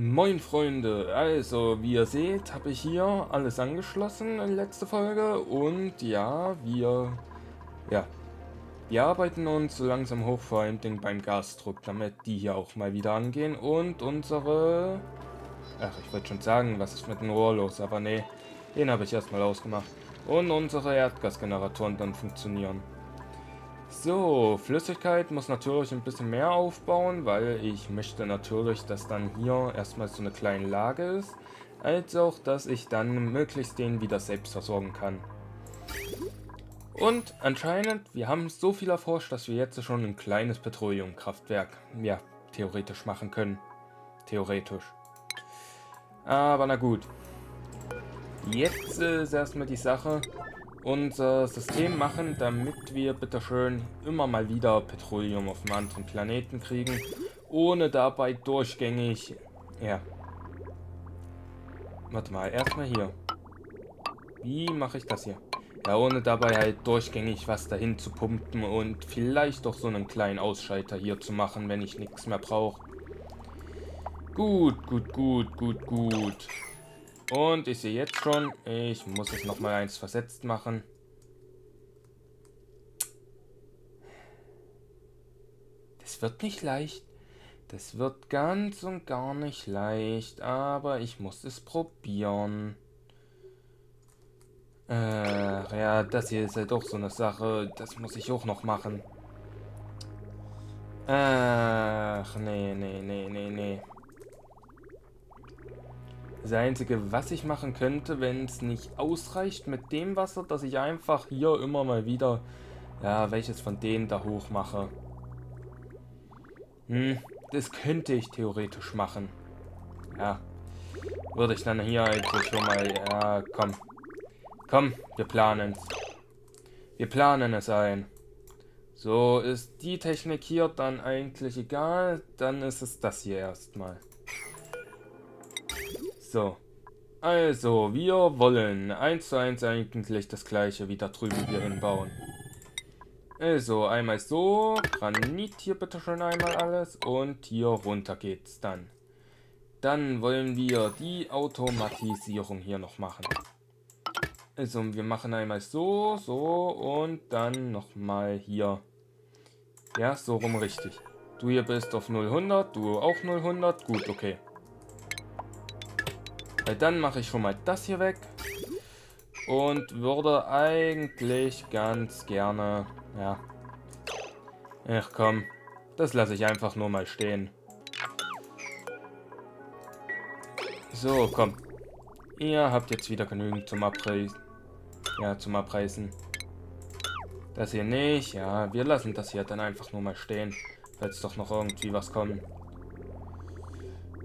Moin Freunde, also wie ihr seht, habe ich hier alles angeschlossen in letzter Folge und ja, wir arbeiten uns so langsam hoch, vor allem beim Gasdruck, damit die hier auch mal wieder angehen und ich wollte schon sagen, was ist mit dem Rohr los, aber nee, den habe ich erstmal ausgemacht und unsere Erdgasgeneratoren dann funktionieren. So, Flüssigkeit muss natürlich ein bisschen mehr aufbauen, weil ich möchte natürlich, dass dann hier erstmal so eine kleine Lage ist, als auch, dass ich dann möglichst den wieder selbst versorgen kann. Und anscheinend, wir haben so viel erforscht, dass wir jetzt schon ein kleines Petroleumkraftwerk, ja, theoretisch machen können. Theoretisch. Aber na gut. Jetzt ist erstmal die Sache, unser System machen, damit wir bitteschön immer mal wieder Petroleum auf einem anderen Planeten kriegen, ohne dabei durchgängig, ja, warte mal, erstmal hier. Wie mache ich das hier? Ja, ohne dabei halt durchgängig was dahin zu pumpen und vielleicht doch so einen kleinen Ausschalter hier zu machen, wenn ich nichts mehr brauche. Gut, gut, gut, gut, gut. Und ich sehe jetzt schon, ich muss es nochmal eins versetzt machen. Das wird nicht leicht. Das wird ganz und gar nicht leicht, aber ich muss es probieren. Ja, das hier ist halt auch so eine Sache, das muss ich auch noch machen. Ach, nee, nee, nee, nee, nee. Das Einzige, was ich machen könnte, wenn es nicht ausreicht mit dem Wasser, dass ich einfach hier immer mal wieder, ja, welches von denen da hoch mache. Das könnte ich theoretisch machen. Ja, würde ich dann hier eigentlich schon mal, ja, komm. Komm, wir planen's. Wir planen es ein. So, ist die Technik hier dann eigentlich egal, dann ist es das hier erstmal. So, also, wir wollen eins zu eins eigentlich das gleiche wie da drüben hier hinbauen. Also, einmal so, Granit hier bitte schon einmal alles und hier runter geht's dann. Dann wollen wir die Automatisierung hier noch machen. Also, wir machen einmal so, so und dann nochmal hier. Ja, so rum richtig. Du hier bist auf 0,100, du auch 0,100. Gut, okay. Weil dann mache ich schon mal das hier weg. Und würde eigentlich ganz gerne... Ja. Ach komm. Das lasse ich einfach nur mal stehen. So, komm. Ihr habt jetzt wieder genügend zum Abreißen. Ja, zum Abreißen. Das hier nicht. Ja, wir lassen das hier dann einfach nur mal stehen. Falls doch noch irgendwie was kommt.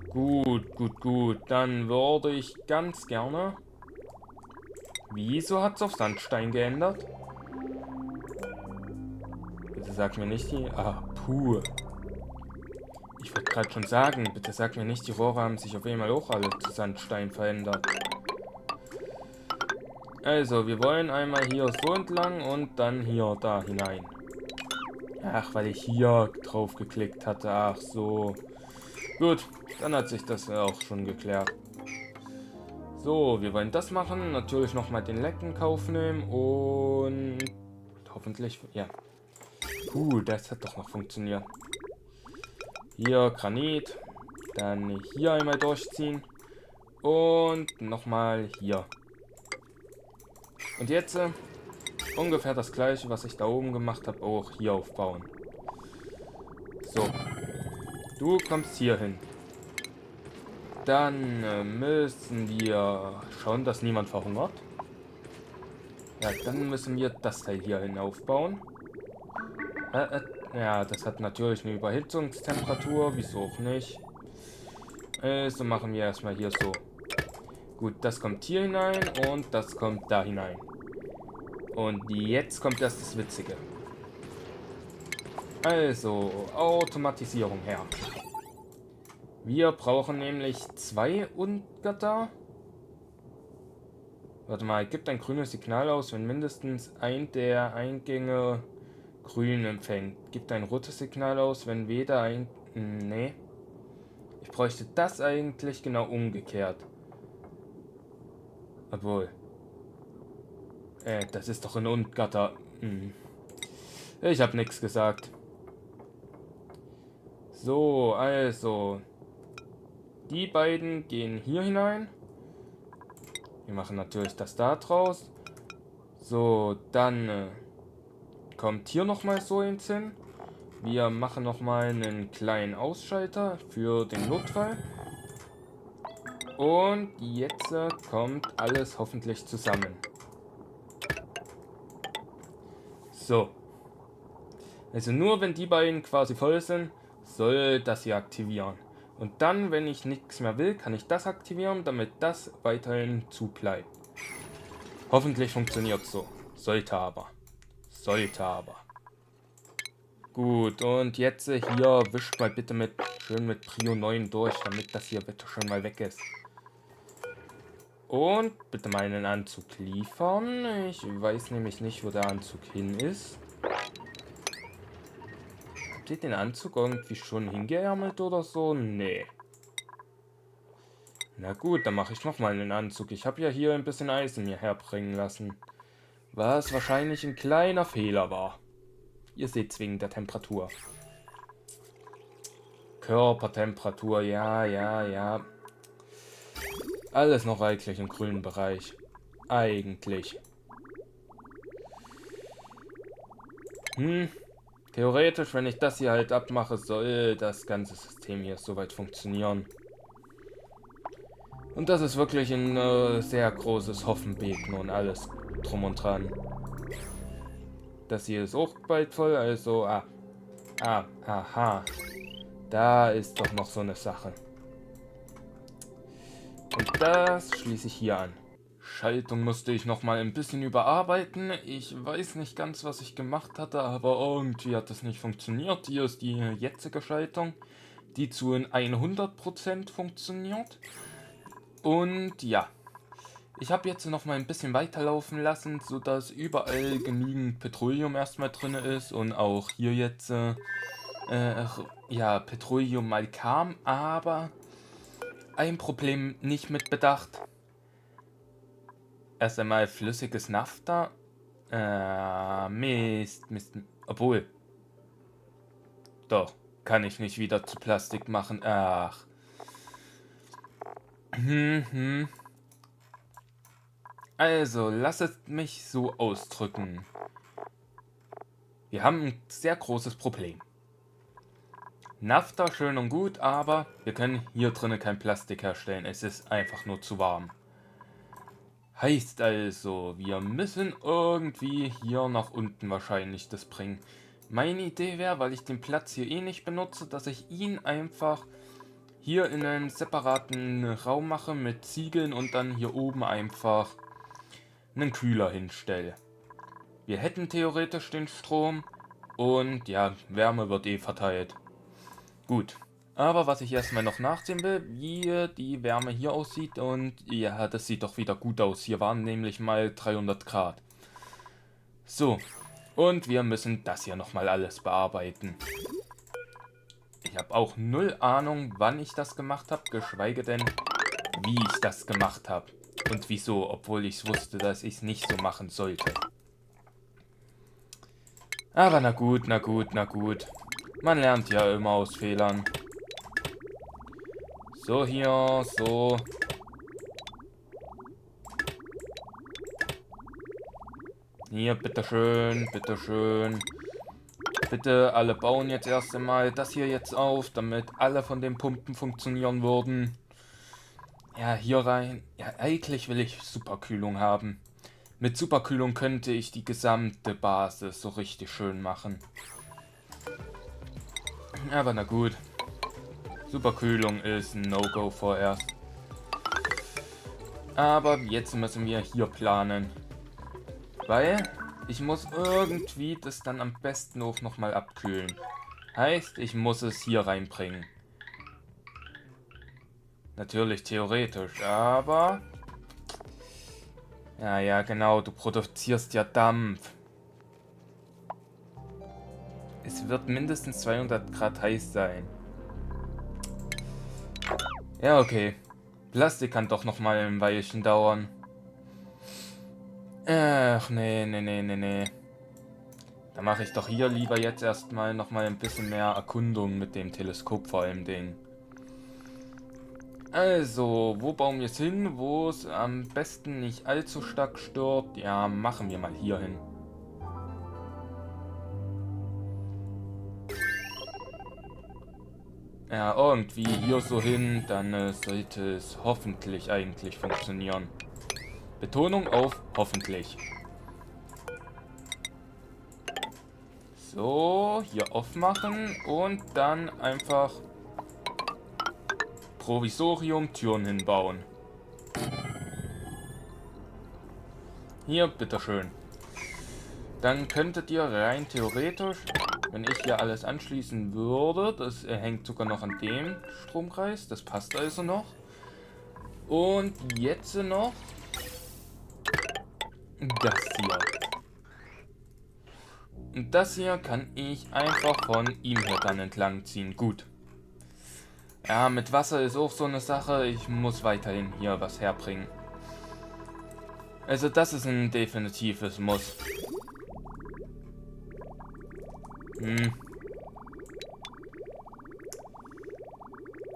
Gut, gut, gut. Dann würde ich ganz gerne... Wieso hat es auf Sandstein geändert? Bitte sag mir nicht die... Ah, puh. Ich wollte gerade schon sagen, bitte sag mir nicht, die Rohre haben sich auf einmal auch alle zu Sandstein verändert. Also, wir wollen einmal hier so entlang und dann hier da hinein. Ach, weil ich hier drauf geklickt hatte. Ach so. Gut, dann hat sich das auch schon geklärt. So, wir wollen das machen. Natürlich nochmal den Leck in Kauf nehmen und hoffentlich, ja. Das hat doch noch funktioniert. Hier Granit. Dann hier einmal durchziehen. Und nochmal hier. Und jetzt ungefähr das gleiche, was ich da oben gemacht habe, auch hier aufbauen. So. Du kommst hier hin. Dann müssen wir schauen, dass niemand verhungert. Ja, dann müssen wir das Teil hier hin aufbauen. Ja, das hat natürlich eine Überhitzungstemperatur, wieso auch nicht. So machen wir erstmal hier so. Gut, das kommt hier hinein und das kommt da hinein. Und jetzt kommt erst das Witzige. Also, Automatisierung her. Wir brauchen nämlich 2 Ungatter. Warte mal, gibt ein grünes Signal aus, wenn mindestens ein der Eingänge grün empfängt. Gibt ein rotes Signal aus, wenn weder ein... Nee. Ich bräuchte das eigentlich genau umgekehrt. Obwohl. Das ist doch ein Ungatter. Ich habe nichts gesagt. So, also. Die beiden gehen hier hinein. Wir machen natürlich das da draus. So, dann kommt hier nochmal so eins hin. Wir machen nochmal einen kleinen Ausschalter für den Notfall. Und jetzt kommt alles hoffentlich zusammen. So. Also nur wenn die beiden quasi voll sind, soll das hier aktivieren. Und dann, wenn ich nichts mehr will, kann ich das aktivieren, damit das weiterhin zu bleibt. Hoffentlich funktioniert es so. Sollte aber. Sollte aber. Gut, und jetzt hier wischt mal bitte schön mit Prio 9 durch, damit das hier bitte schon mal weg ist. Und bitte meinen Anzug liefern. Ich weiß nämlich nicht, wo der Anzug hin ist. Habt ihr den Anzug irgendwie schon hingeärmelt oder so? Nee. Na gut, dann mache ich nochmal einen Anzug. Ich habe ja hier ein bisschen Eisen mir herbringen lassen. Was wahrscheinlich ein kleiner Fehler war. Ihr seht es wegen der Temperatur. Körpertemperatur, ja. Alles noch reichlich im grünen Bereich. Eigentlich. Theoretisch, wenn ich das hier halt abmache, soll das ganze System hier soweit funktionieren. Und das ist wirklich ein sehr großes Hoffenbeten und alles drum und dran. Das hier ist auch bald voll, also... aha. Da ist doch noch so eine Sache. Und das schließe ich hier an. Schaltung musste ich noch mal ein bisschen überarbeiten. Ich weiß nicht ganz, was ich gemacht hatte, aber irgendwie hat das nicht funktioniert. Hier ist die jetzige Schaltung, die zu 100% funktioniert. Und ja, ich habe jetzt noch mal ein bisschen weiterlaufen lassen, sodass überall genügend Petroleum erstmal drin ist und auch hier jetzt Petroleum mal kam, aber ein Problem nicht mit bedacht. Erst einmal flüssiges Naphtha. Mist. Obwohl. Doch, kann ich nicht wieder zu Plastik machen. Ach. Also, lass es mich so ausdrücken. Wir haben ein sehr großes Problem. Naphtha schön und gut, aber wir können hier drinnen kein Plastik herstellen. Es ist einfach nur zu warm. Heißt also, wir müssen irgendwie hier nach unten wahrscheinlich das bringen. Meine Idee wäre, weil ich den Platz hier eh nicht benutze, dass ich ihn einfach hier in einen separaten Raum mache mit Ziegeln und dann hier oben einfach einen Kühler hinstelle. Wir hätten theoretisch den Strom und ja, Wärme wird eh verteilt. Gut. Aber was ich erstmal noch nachsehen will, wie die Wärme hier aussieht, und ja, das sieht doch wieder gut aus. Hier waren nämlich mal 300 Grad. So, und wir müssen das hier nochmal alles bearbeiten. Ich habe auch null Ahnung, wann ich das gemacht habe, geschweige denn, wie ich das gemacht habe. Und wieso, obwohl ich wusste, dass ich es nicht so machen sollte. Aber na gut. Man lernt ja immer aus Fehlern. So, hier, so. Hier, bitteschön. Bitte alle bauen jetzt erst einmal das hier jetzt auf, damit alle von den Pumpen funktionieren würden. Ja, hier rein. Ja, eigentlich will ich Superkühlung haben. Mit Superkühlung könnte ich die gesamte Basis so richtig schön machen. Aber na gut. Superkühlung ist ein No-Go vorerst. Aber jetzt müssen wir hier planen. Weil ich muss irgendwie das dann am besten auch nochmal abkühlen. Heißt, ich muss es hier reinbringen. Natürlich theoretisch, aber... Ja, genau, du produzierst ja Dampf. Es wird mindestens 200 Grad heiß sein. Ja, okay. Plastik kann doch noch mal ein Weilchen dauern. Ach, nee, nee, nee, nee, nee. Da mache ich doch hier lieber jetzt erstmal noch mal ein bisschen mehr Erkundung mit dem Teleskop vor allem Ding. Also, wo bauen wir es hin, wo es am besten nicht allzu stark stört? Ja, machen wir mal hier hin. Ja, irgendwie hier so hin, dann sollte es hoffentlich eigentlich funktionieren. Betonung auf hoffentlich. So, hier aufmachen und dann einfach Provisorium Türen hinbauen. Hier, bitteschön. Dann könntet ihr rein theoretisch, wenn ich hier alles anschließen würde, das hängt sogar noch an dem Stromkreis, das passt also noch. Und jetzt noch das hier. Und das hier kann ich einfach von ihm hier dann entlang ziehen. Gut. Ja, mit Wasser ist auch so eine Sache. Ich muss weiterhin hier was herbringen. Also das ist ein definitives Muss.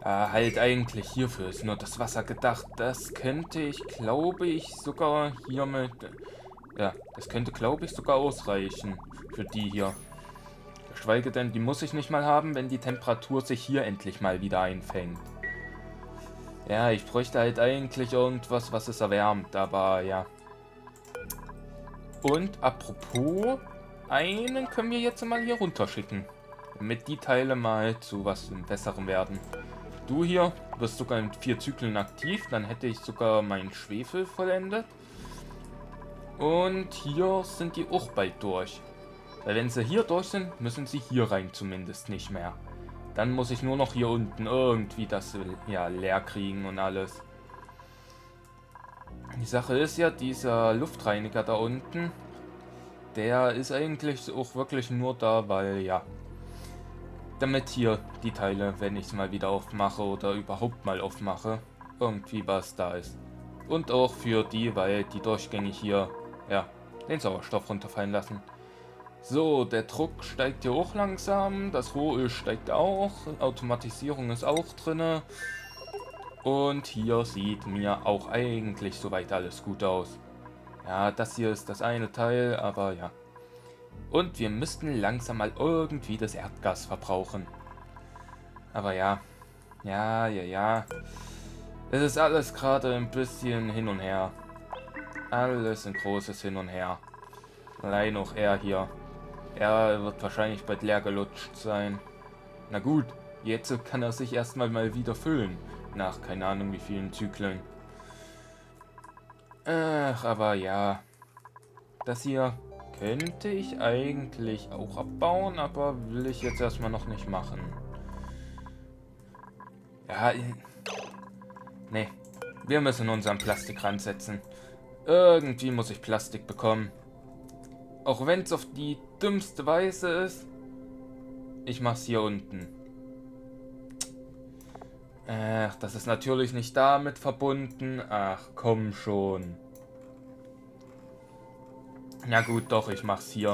Halt eigentlich hierfür ist nur das Wasser gedacht. Das könnte ich, glaube ich, sogar hiermit... Ja, das könnte, glaube ich, sogar ausreichen für die hier. Geschweige denn, die muss ich nicht mal haben, wenn die Temperatur sich hier endlich mal wieder einfängt. Ja, ich bräuchte halt eigentlich irgendwas, was es erwärmt, aber ja. Und apropos, einen können wir jetzt mal hier runterschicken. Damit die Teile mal zu was Besserem werden. Du hier wirst sogar in 4 Zyklen aktiv, dann hätte ich sogar meinen Schwefel vollendet. Und hier sind die auch bald durch. Weil wenn sie hier durch sind, müssen sie hier rein zumindest nicht mehr. Dann muss ich nur noch hier unten irgendwie das ja leer kriegen und alles. Die Sache ist ja, dieser Luftreiniger da unten, der ist eigentlich auch wirklich nur da, weil ja, damit hier die Teile, wenn ich es mal wieder aufmache oder überhaupt mal aufmache, irgendwie was da ist. Und auch für die, weil die durchgängig hier, ja, den Sauerstoff runterfallen lassen. So, der Druck steigt hier auch langsam, das Rohöl steigt auch, Automatisierung ist auch drin. Und hier sieht mir auch eigentlich soweit alles gut aus. Ja, das hier ist das eine Teil, aber ja. Und wir müssten langsam mal irgendwie das Erdgas verbrauchen. Aber ja, ja. Es ist alles gerade ein bisschen hin und her. Alles ein großes Hin und Her. Allein auch er hier. Er wird wahrscheinlich bald leer gelutscht sein. Na gut, jetzt kann er sich erstmal mal wieder füllen. Nach keine Ahnung wie vielen Zyklen. Ach, aber ja. Das hier könnte ich eigentlich auch abbauen, aber will ich jetzt erstmal noch nicht machen. Ja, nee. Wir müssen unseren Plastik ransetzen. Irgendwie muss ich Plastik bekommen. Auch wenn es auf die dümmste Weise ist. Ich mach's hier unten. Ach, das ist natürlich nicht damit verbunden. Ach, komm schon. Ja gut, doch, ich mach's hier.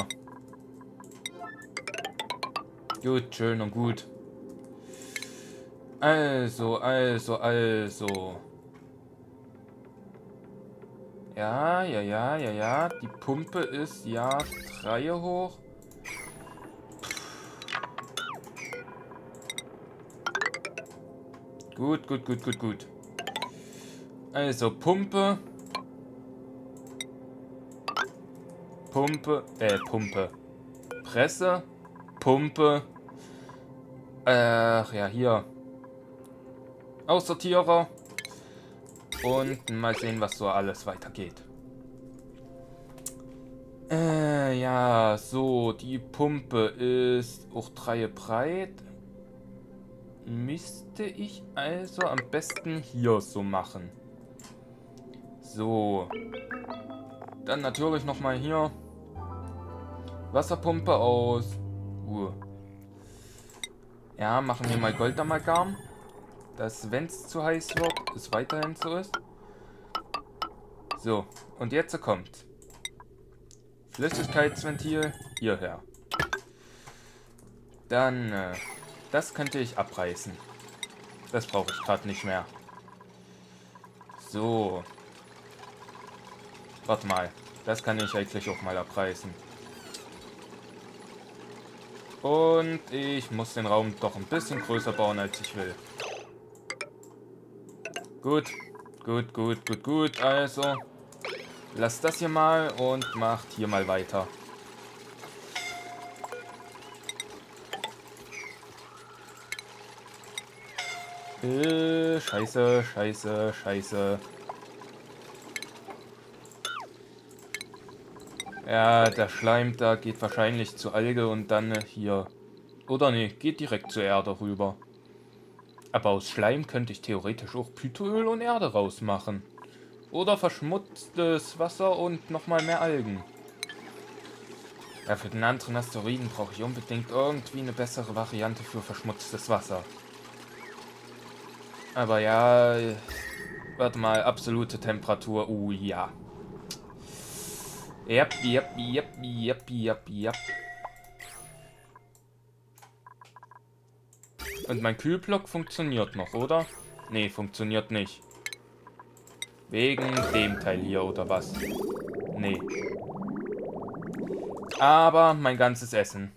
Gut, schön und gut. Also. Ja. Die Pumpe ist ja 3 hoch. Gut. Also Pumpe. Presse. Pumpe. Ach ja, hier. Aussortierer. Und mal sehen, was so alles weitergeht. Ja, so, die Pumpe ist auch 3 breit. Müsste ich also am besten hier so machen. So. Dann natürlich nochmal hier. Wasserpumpe aus. Ja, machen wir mal Goldamalgam. dass, wenn es zu heiß wird, es weiterhin so ist. So, und jetzt kommt Flüssigkeitsventil hierher. Dann, das könnte ich abreißen. Das brauche ich gerade nicht mehr. So. Warte mal. Das kann ich eigentlich auch mal abreißen. Und ich muss den Raum doch ein bisschen größer bauen, als ich will. Gut. Gut, gut, gut, gut. Also, lasst das hier mal und macht hier mal weiter. Scheiße, scheiße, scheiße. Ja, der Schleim da geht wahrscheinlich zur Alge und dann hier. Oder nee, geht direkt zur Erde rüber. Aber aus Schleim könnte ich theoretisch auch Pythoöl und Erde rausmachen. Oder verschmutztes Wasser und nochmal mehr Algen. Ja, für den anderen Asteroiden brauche ich unbedingt irgendwie eine bessere Variante für verschmutztes Wasser. Aber ja, warte mal, absolute Temperatur, ja. Yep, yep, yep, yep, yep, yep. Und mein Kühlblock funktioniert noch, oder? Nee, funktioniert nicht. Wegen dem Teil hier, oder was? Nee. Aber mein ganzes Essen.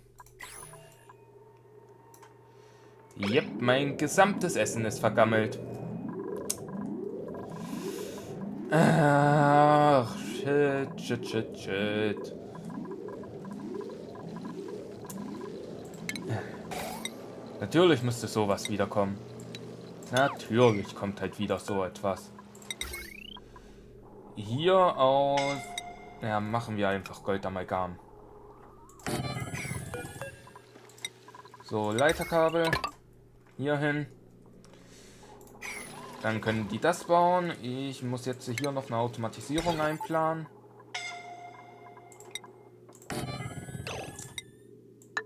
Yep, mein gesamtes Essen ist vergammelt. Ach, shit, shit, shit, shit. Natürlich müsste sowas wiederkommen. Natürlich kommt halt wieder so etwas. Hier aus... Ja, machen wir einfach Goldamalgam. So, Leiterkabel. Hier hin. Dann können die das bauen. Ich muss jetzt hier noch eine Automatisierung einplanen.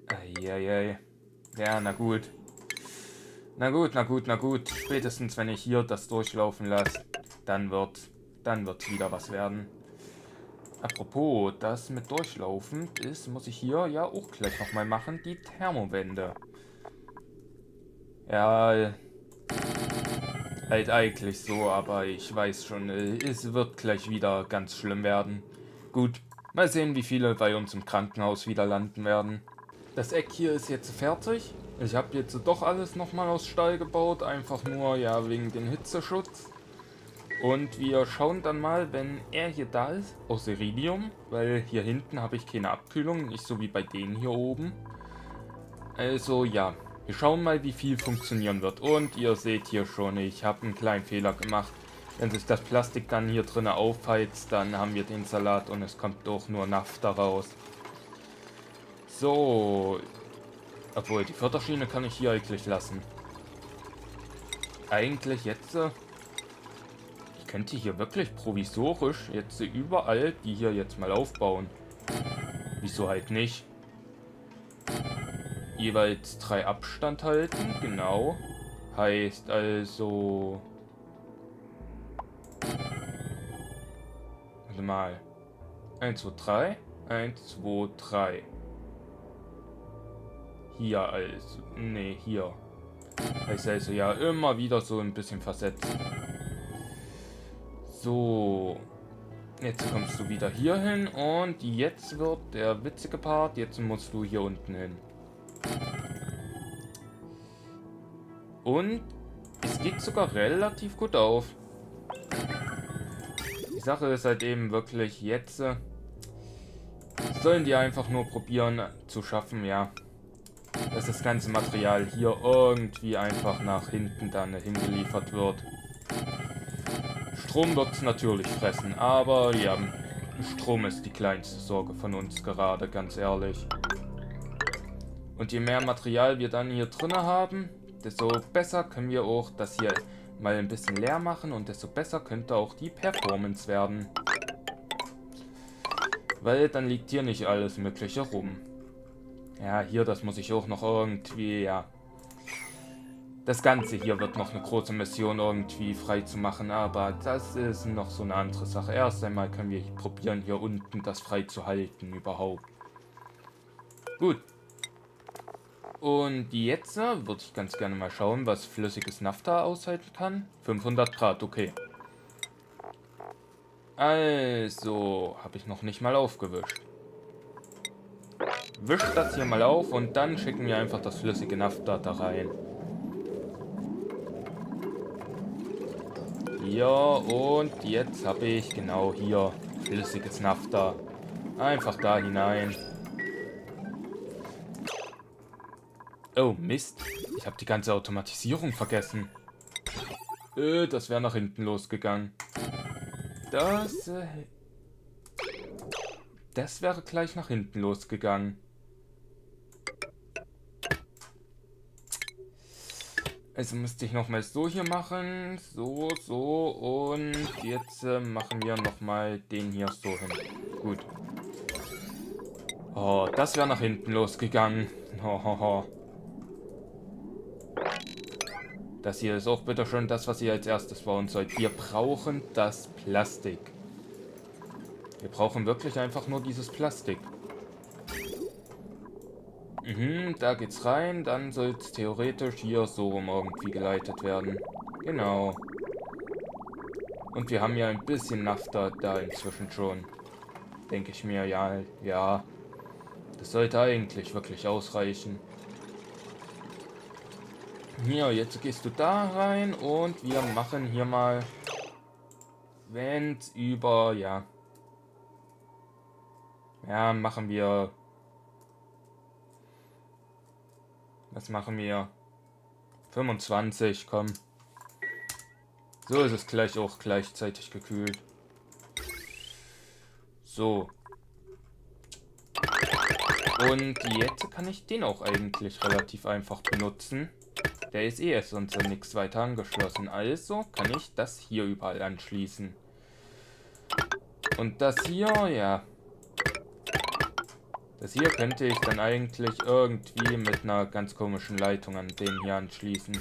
Eieiei. Ja, na gut. Na gut, na gut, na gut. Spätestens wenn ich hier das durchlaufen lasse, dann wird's wieder was werden. Apropos, das mit durchlaufen ist, muss ich hier ja auch gleich nochmal machen, die Thermowände. Ja, halt eigentlich so, aber ich weiß schon, es wird gleich wieder ganz schlimm werden. Gut, mal sehen, wie viele bei uns im Krankenhaus wieder landen werden. Das Eck hier ist jetzt fertig. Ich habe jetzt doch alles nochmal aus Stahl gebaut, einfach nur ja wegen dem Hitzeschutz. Und wir schauen dann mal, wenn er hier da ist, aus Iridium, weil hier hinten habe ich keine Abkühlung, nicht so wie bei denen hier oben. Also ja, wir schauen mal, wie viel funktionieren wird. Und ihr seht hier schon, ich habe einen kleinen Fehler gemacht. Wenn sich das Plastik dann hier drin aufheizt, dann haben wir den Salat und es kommt doch nur Nafta raus. So, obwohl die Förderschiene kann ich hier eigentlich lassen. Eigentlich jetzt... Ich könnte hier wirklich provisorisch jetzt überall die hier jetzt mal aufbauen. Wieso halt nicht? Jeweils 3 Abstand halten, genau. Heißt also... Warte mal. 1, 2, 3. 1, 2, 3. Hier also. Ne, hier. Heißt also ja immer wieder so ein bisschen versetzt. So. Jetzt kommst du wieder hier hin und jetzt wird der witzige Part. Jetzt musst du hier unten hin. Und es geht sogar relativ gut auf. Die Sache ist halt eben wirklich jetzt. Sollen die einfach nur probieren zu schaffen, ja. Dass das ganze Material hier irgendwie einfach nach hinten dann hingeliefert wird. Strom wird es natürlich fressen, aber ja, Strom ist die kleinste Sorge von uns gerade, ganz ehrlich. Und je mehr Material wir dann hier drin haben, desto besser können wir auch das hier mal ein bisschen leer machen und desto besser könnte auch die Performance werden. Weil dann liegt hier nicht alles Mögliche rum. Ja, hier, das muss ich auch noch irgendwie, ja. Das Ganze hier wird noch eine große Mission irgendwie frei zu machen, aber das ist noch so eine andere Sache. Erst einmal können wir probieren, hier unten das frei zu halten überhaupt. Gut. Und jetzt würde ich ganz gerne mal schauen, was flüssiges Naphtha aushalten kann. 500 Grad, okay. Also, habe ich noch nicht mal aufgewischt. Wisch das hier mal auf und dann schicken wir einfach das flüssige Naphtha da rein. Ja, und jetzt habe ich genau hier flüssiges Naphtha. Einfach da hinein. Oh, Mist. Ich habe die ganze Automatisierung vergessen. Das wäre nach hinten losgegangen. Das wäre gleich nach hinten losgegangen. Also müsste ich nochmal so hier machen. So, so. Und jetzt machen wir nochmal den hier so hin. Gut. Oh, das wäre nach hinten losgegangen. Hohoho. Das hier ist auch bitte schon das, was ihr als erstes bauen sollt. Wir brauchen das Plastik. Wir brauchen wirklich einfach nur dieses Plastik. Da geht's rein. Dann soll es theoretisch hier so rum irgendwie geleitet werden. Genau. Und wir haben ja ein bisschen Naphtha da inzwischen schon. Denke ich mir, ja. Das sollte eigentlich wirklich ausreichen. Hier, jetzt gehst du da rein und wir machen hier mal, wenn's über, ja, machen wir, was machen wir? 25, komm. So ist es gleich auch gleichzeitig gekühlt. So. Und jetzt kann ich den auch eigentlich relativ einfach benutzen. Der ist erst sonst an nichts weiter angeschlossen. Also kann ich das hier überall anschließen. Und das hier, ja. Das hier könnte ich dann eigentlich irgendwie mit einer ganz komischen Leitung an den hier anschließen.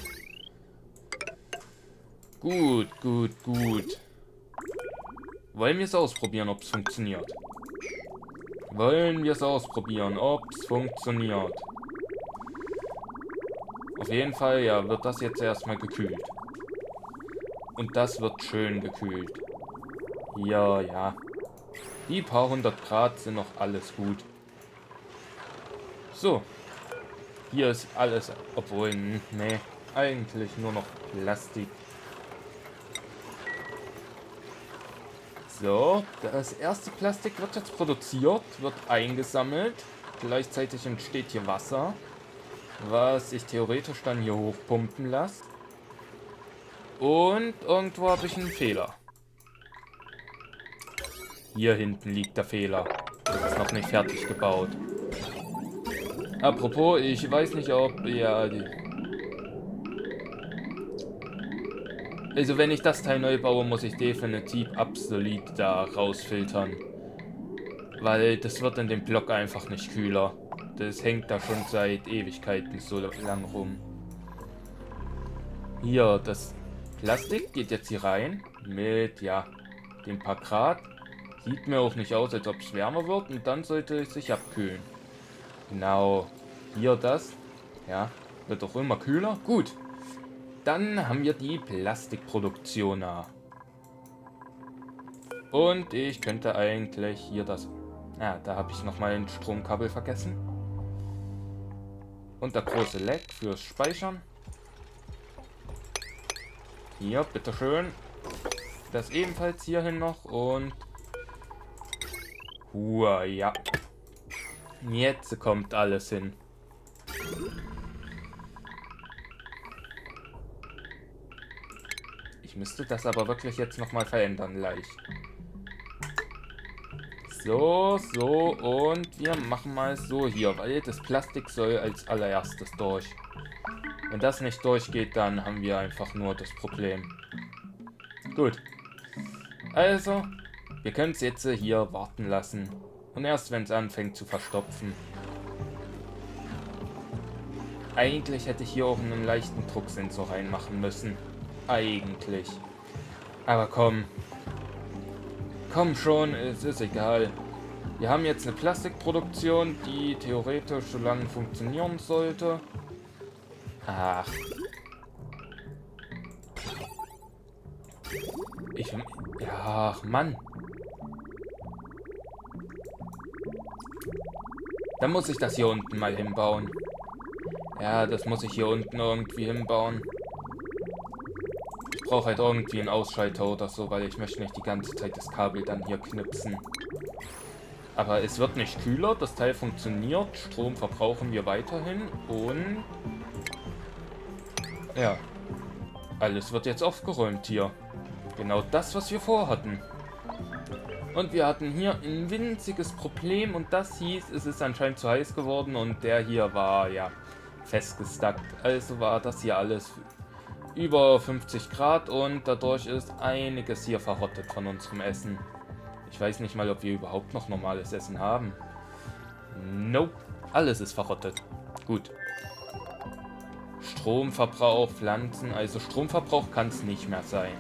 Gut. Wollen wir es ausprobieren, ob es funktioniert? Auf jeden Fall, ja, wird das jetzt erstmal gekühlt. Und das wird schön gekühlt. Ja. Die paar 100 Grad sind noch alles gut. So. Hier ist alles, obwohl, nee, eigentlich nur noch Plastik. So, das erste Plastik wird jetzt produziert, wird eingesammelt. Gleichzeitig entsteht hier Wasser, was ich theoretisch dann hier hochpumpen lasse. Und irgendwo habe ich einen Fehler. Hier hinten liegt der Fehler. Das ist noch nicht fertig gebaut. Apropos, ich weiß nicht, ob... Ja, also wenn ich das Teil neu baue, muss ich definitiv Absolut da rausfiltern. Weil das wird in dem Block einfach nicht kühler. Das hängt da schon seit Ewigkeiten so lang rum. Hier, das Plastik geht jetzt hier rein. Mit, ja, den paar Grad. Sieht mir auch nicht aus, als ob es wärmer wird. Und dann sollte es sich abkühlen. Genau. Hier das. Ja, wird auch immer kühler. Gut. Dann haben wir die Plastikproduktion da. Und ich könnte eigentlich hier das... Ja, da habe ich nochmal ein Stromkabel vergessen. Und der große Leck fürs Speichern. Hier, bitteschön. Das ebenfalls hierhin noch und... ja. Jetzt kommt alles hin. Ich müsste das aber wirklich jetzt nochmal verändern, leicht. So, und wir machen mal so hier, weil das Plastik soll als allererstes durch. Wenn das nicht durchgeht, dann haben wir einfach nur das Problem. Gut. Also, wir können es jetzt hier warten lassen. Und erst wenn es anfängt zu verstopfen. Eigentlich hätte ich hier auch einen leichten Drucksensor reinmachen müssen. Eigentlich. Aber komm. Komm schon, es ist egal. Wir haben jetzt eine Plastikproduktion, die theoretisch so lange funktionieren sollte. Ach. Ja, ach Mann. Dann muss ich das hier unten mal hinbauen. Ja, das muss ich hier unten irgendwie hinbauen. Ich brauche halt irgendwie einen Ausschalter oder so, weil ich möchte nicht die ganze Zeit das Kabel dann hier knipsen. Aber es wird nicht kühler, das Teil funktioniert, Strom verbrauchen wir weiterhin und... Ja, alles wird jetzt aufgeräumt hier. Genau das, was wir vorhatten. Und wir hatten hier ein winziges Problem und das hieß, es ist anscheinend zu heiß geworden und der hier war, ja, festgestackt. Also war das hier alles über 50 Grad und dadurch ist einiges hier verrottet von unserem Essen. Ich weiß nicht mal, ob wir überhaupt noch normales Essen haben. Nope, alles ist verrottet. Gut. Stromverbrauch, Pflanzen, also Stromverbrauch kann es nicht mehr sein.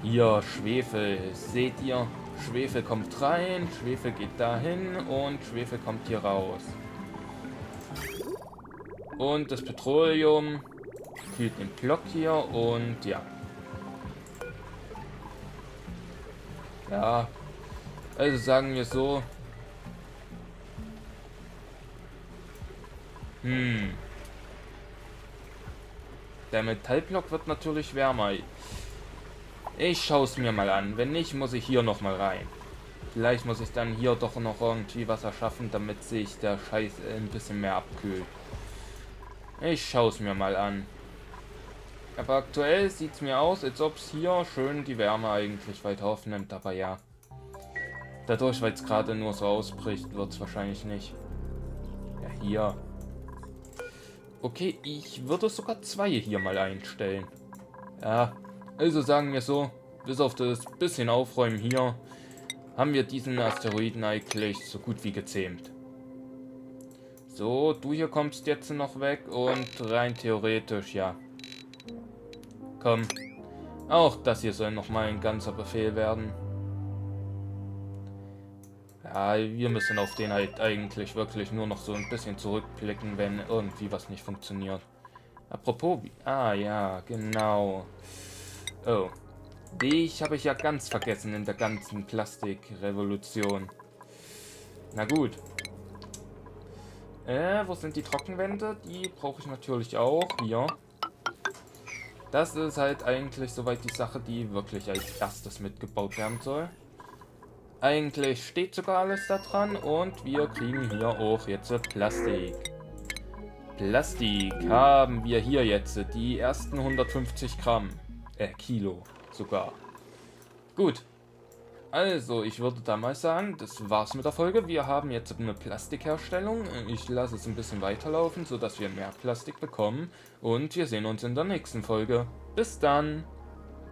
Hier, Schwefel, seht ihr? Schwefel kommt rein, Schwefel geht dahin und Schwefel kommt hier raus. Und das Petroleum kühlt den Block hier und ja. Ja, also sagen wir so. Der Metallblock wird natürlich wärmer. Ich schaue es mir mal an. Wenn nicht, muss ich hier noch mal rein. Vielleicht muss ich dann hier doch noch irgendwie was erschaffen, damit sich der Scheiß ein bisschen mehr abkühlt. Ich schaue es mir mal an. Aber aktuell sieht es mir aus, als ob es hier schön die Wärme eigentlich weiter aufnimmt. Aber ja. Dadurch, weil es gerade nur so ausbricht, wird es wahrscheinlich nicht. Ja, hier. Okay, ich würde sogar 2 hier mal einstellen. Ja, also sagen wir so, bis auf das bisschen Aufräumen hier, haben wir diesen Asteroiden eigentlich so gut wie gezähmt. So, du hier kommst jetzt noch weg und rein theoretisch, ja. Komm, auch das hier soll nochmal ein ganzer Befehl werden. Ja, wir müssen auf den halt eigentlich wirklich nur noch so ein bisschen zurückblicken, wenn irgendwie was nicht funktioniert. Apropos, ah ja, genau. Oh, dich habe ich ja ganz vergessen in der ganzen Plastikrevolution. Na gut. Wo sind die Trockenwände? Die brauche ich natürlich auch. Hier. Das ist halt eigentlich soweit die Sache, die wirklich als erstes mitgebaut werden soll. Eigentlich steht sogar alles da dran und wir kriegen hier auch jetzt Plastik. Plastik haben wir hier jetzt die ersten 150 Gramm. Kilo sogar. Gut. Also, ich würde da mal sagen, das war's mit der Folge. Wir haben jetzt eine Plastikherstellung. Ich lasse es ein bisschen weiterlaufen, sodass wir mehr Plastik bekommen. Und wir sehen uns in der nächsten Folge. Bis dann!